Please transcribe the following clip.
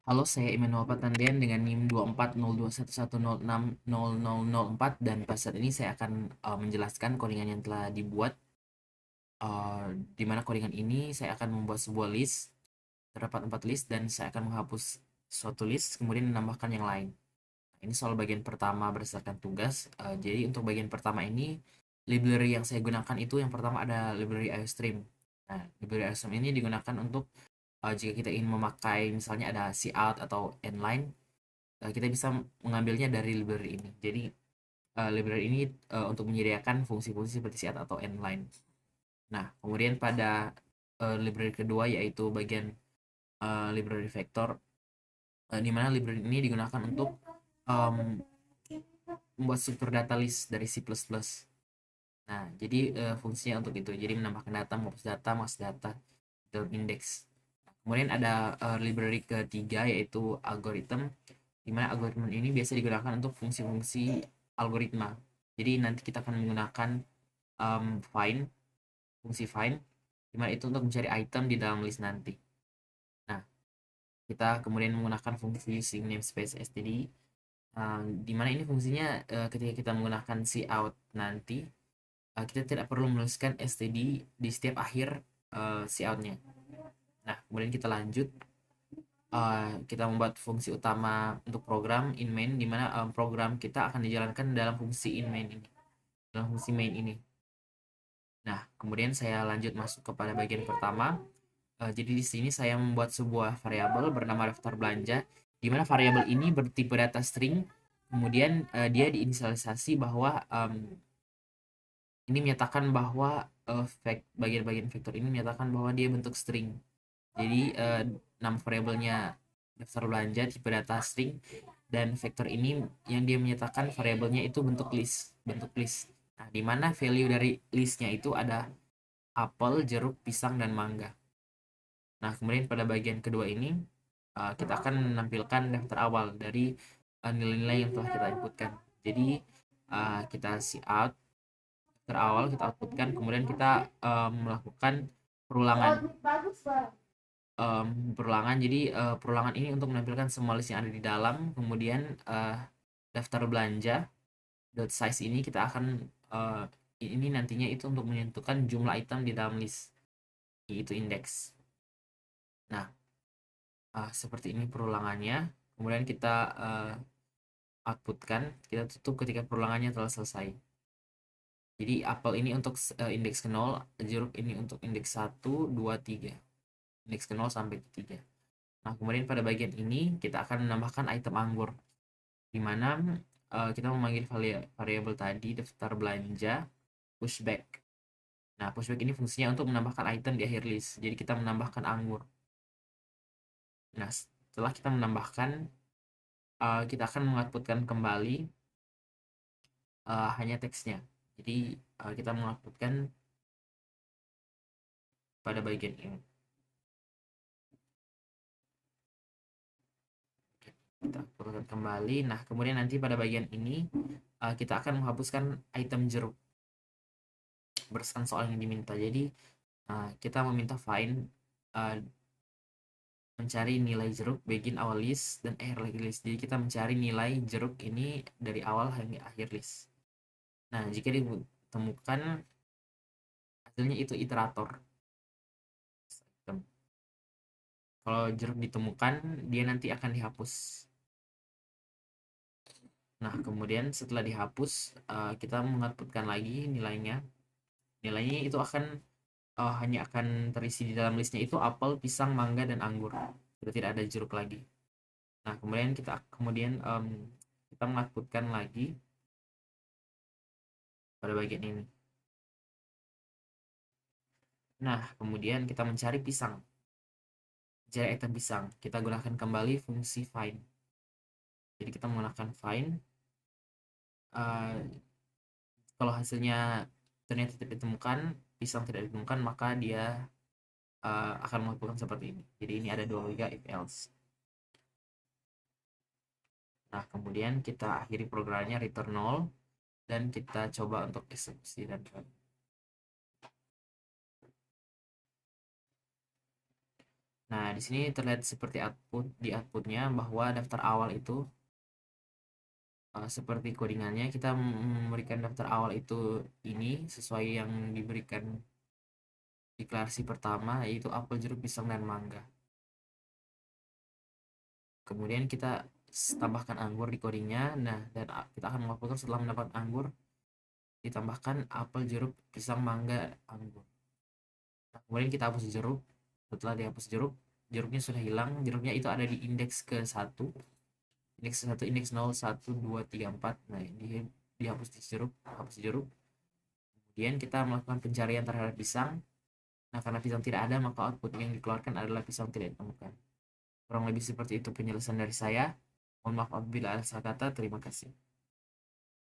Halo, saya Immanuel Patandian dengan NIM 240211060004 dan pada saat ini saya akan menjelaskan codingan yang telah dibuat. Di mana codingan ini saya akan membuat sebuah list, terdapat 4 list dan saya akan menghapus suatu list kemudian menambahkan yang lain. Ini soal bagian pertama berdasarkan tugas. Jadi untuk bagian pertama ini library yang saya gunakan itu yang pertama ada library IOStream. Nah, library IOStream ini digunakan untuk jika kita ingin memakai misalnya ada cout atau inline, kita bisa mengambilnya dari library ini. Jadi library ini untuk menyediakan fungsi-fungsi seperti cout atau inline. Nah, kemudian pada library kedua yaitu bagian library vector, di mana library ini digunakan untuk um, membuat struktur data list dari C++. Nah, jadi fungsinya untuk itu. Jadi menambahkan data, menghapus data, masuk data dalam indeks. Kemudian ada library ketiga yaitu algorithm, di mana algoritma ini biasa digunakan untuk fungsi-fungsi algoritma. Jadi nanti kita akan menggunakan find, fungsi find, di mana itu untuk mencari item di dalam list nanti. Nah, kita kemudian menggunakan fungsi using namespace std, di mana ini fungsinya ketika kita menggunakan cout nanti, kita tidak perlu menuliskan std di setiap akhir coutnya. Nah, kemudian kita lanjut. Kita membuat fungsi utama untuk program in main, di mana program kita akan dijalankan dalam fungsi in main ini, dalam fungsi main ini. Nah, kemudian saya lanjut masuk kepada bagian pertama. Jadi di sini saya membuat sebuah variabel bernama daftar belanja, di mana variabel ini bertipe data string. Kemudian dia diinisialisasi bahwa ini menyatakan bahwa bagian-bagian vektor ini menyatakan bahwa dia bentuk string. Jadi nama variabelnya daftar belanja tipe data string, dan vektor ini yang dia menyatakan variabelnya itu bentuk list. Nah, di mana value dari listnya itu ada apel, jeruk, pisang, dan mangga. Nah, kemudian pada bagian kedua ini kita akan menampilkan daftar awal dari nilai-nilai yang telah kita inputkan. Jadi kita cout daftar awal, kita outputkan, kemudian kita melakukan perulangan. Perulangan. Jadi perulangan ini untuk menampilkan semua list yang ada di dalam. Kemudian daftar belanja dot size ini kita akan ini nantinya itu untuk menentukan jumlah item di dalam list, yaitu indeks. Nah, seperti ini perulangannya. Kemudian kita outputkan, kita tutup ketika perulangannya telah selesai. Jadi apel ini untuk indeks ke 0, jeruk ini untuk indeks 1, 2, 3. Indeks ke 0 sampai ke 3. Nah, kemudian pada bagian ini kita akan menambahkan item anggur, di mana kita memanggil variabel tadi daftar belanja pushback. Nah, pushback ini fungsinya untuk menambahkan item di akhir list. Jadi kita menambahkan anggur. Nah, setelah kita menambahkan, kita akan mengoutputkan kembali hanya teksnya. Jadi kita mengoutputkan pada bagian ini. Kita outputkan kembali. Nah, kemudian nanti pada bagian ini kita akan menghapuskan item jeruk berdasarkan soal yang diminta. Jadi kita meminta find mencari nilai jeruk begin awal list dan akhir list. Jadi kita mencari nilai jeruk ini dari awal hingga akhir list. Nah, jika ditemukan hasilnya itu iterator. Kalau jeruk ditemukan, dia nanti akan dihapus. Nah, kemudian setelah dihapus, kita mengoutputkan lagi nilainya. Nilainya itu akan hanya akan terisi di dalam listnya itu apel, pisang, mangga, dan anggur. Sudah tidak ada jeruk lagi. Nah, kemudian kita mengoutputkan lagi pada bagian ini. Nah, kemudian kita mencari pisang. Mencari item pisang. Kita gunakan kembali fungsi find. Jadi kita menggunakan find. Kalau hasilnya ternyata tidak ditemukan, pisang tidak ditemukan, maka dia akan melakukan seperti ini. Jadi ini ada 2 liga if else. Nah, kemudian kita akhiri programnya return 0 dan kita coba untuk eksekusi dan run. Nah, di sini terlihat seperti di outputnya bahwa daftar awal itu seperti codingannya kita memberikan daftar awal itu ini sesuai yang diberikan deklarasi pertama, yaitu apel, jeruk, pisang, dan mangga. Kemudian kita tambahkan anggur di codingnya. Nah, dan kita akan melakukan setelah mendapat anggur ditambahkan apel, jeruk, pisang, mangga, anggur. Nah, kemudian kita hapus jeruk. Setelah dihapus jeruk, jeruknya sudah hilang. Jeruknya itu ada di indeks ke satu, indeks 1, indeks 0, 1, 2, 3, 4. Nah, dihapus di jeruk, hapus jeruk. Kemudian kita melakukan pencarian terhadap pisang. Nah, karena pisang tidak ada, maka output yang dikeluarkan adalah pisang tidak ditemukan. Kurang lebih seperti itu penjelasan dari saya. Mohon maaf apabila ada salah kata. Terima kasih.